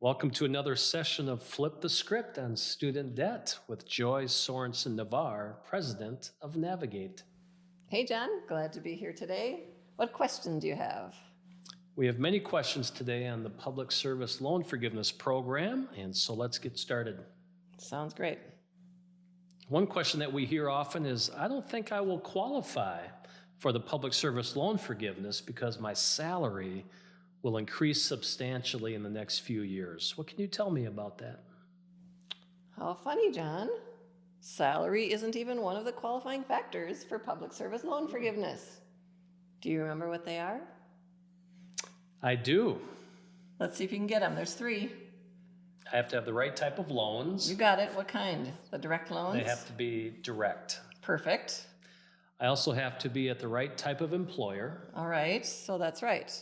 Welcome to another session of Flip the Script on Student Debt with Joy Sorensen Navarre, President of Navigate. Hey, John, glad to be here today. What question do you have? We have many questions today on the Public Service Loan Forgiveness Program, and so let's get started. Sounds great. One question that we hear often is, I don't think I will qualify for the Public Service Loan Forgiveness because my salary will increase substantially in the next few years. What can you tell me about that? How funny, John. Salary isn't even one of the qualifying factors for public service loan forgiveness. Do you remember what they are? I do. Let's see if you can get them. There's three. I have to have the right type of loans. You got it. What kind? The direct loans? They have to be direct. Perfect. I also have to be at the right type of employer. All right, so that's right.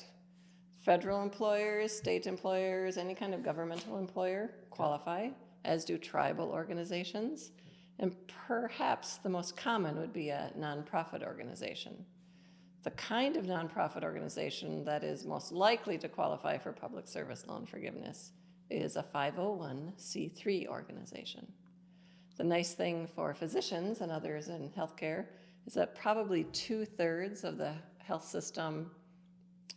Federal employers, state employers, any kind of governmental employer qualify, as do tribal organizations. And perhaps the most common would be a nonprofit organization. The kind of nonprofit organization that is most likely to qualify for public service loan forgiveness is a 501c3 organization. The nice thing for physicians and others in healthcare is that probably 2/3 of the health system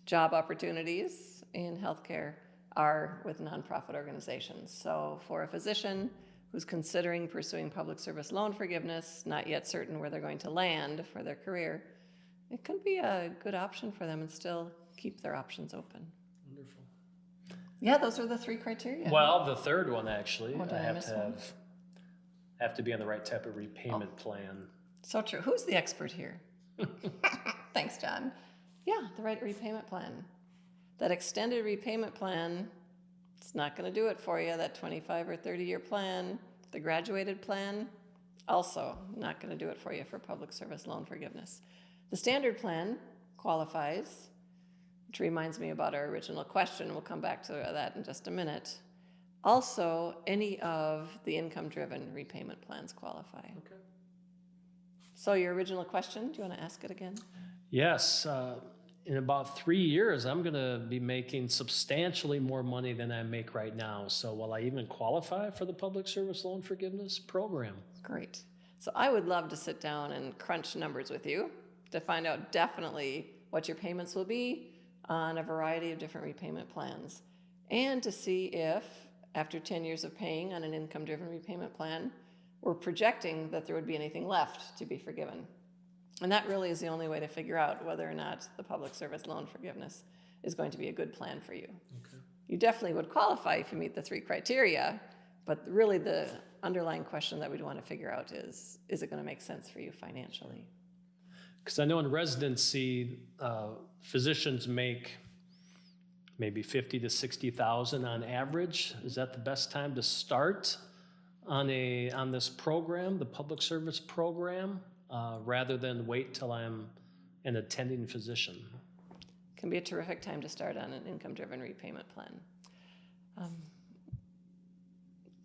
job opportunities in healthcare are with nonprofit organizations. So for a physician who's considering pursuing public service loan forgiveness, not yet certain where they're going to land for their career, it could be a good option for them and still keep their options open. Wonderful. Yeah, those are the three criteria. Well, the third one actually, Oh, did I I have miss to one? have to be on the right type of repayment plan. So true. Who's the expert here? Thanks, John. Yeah, the right repayment plan. That extended repayment plan, it's not going to do it for you. That 25 or 30-year plan, the graduated plan, also not going to do it for you for public service loan forgiveness. The standard plan qualifies, which reminds me about our original question. We'll come back to that in just a minute. Also, any of the income-driven repayment plans qualify. Okay. So your original question, do you want to ask it again? Yes, in about 3 years, I'm going to be making substantially more money than I make right now. So will I even qualify for the Public Service Loan Forgiveness Program? Great. So I would love to sit down and crunch numbers with you to find out definitely what your payments will be on a variety of different repayment plans, and to see if, after 10 years of paying on an income-driven repayment plan, we're projecting that there would be anything left to be forgiven. And that really is the only way to figure out whether or not the public service loan forgiveness is going to be a good plan for you. Okay. You definitely would qualify if you meet the three criteria, but really the underlying question that we'd want to figure out is it going to make sense for you financially? Because I know in residency, physicians make maybe 50 to 60,000 on average. Is that the best time to start on this program, the public service program, rather than wait till I'm an attending physician? Can be a terrific time to start on an income-driven repayment plan.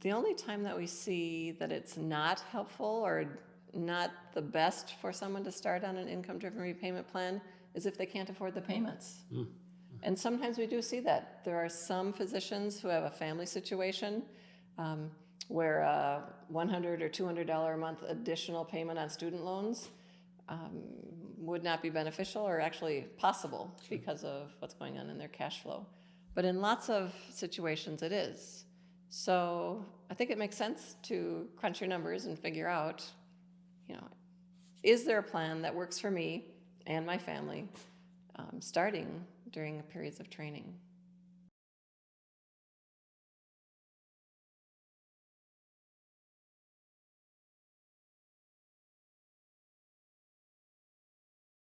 The only time that we see that it's not helpful or not the best for someone to start on an income-driven repayment plan is if they can't afford the payments. And sometimes we do see that. There are some physicians who have a family situation where a $100 or $200 a month additional payment on student loans would not be beneficial or actually possible because of what's going on in their cash flow. But in lots of situations it is. So I think it makes sense to crunch your numbers and figure out, is there a plan that works for me and my family starting during periods of training?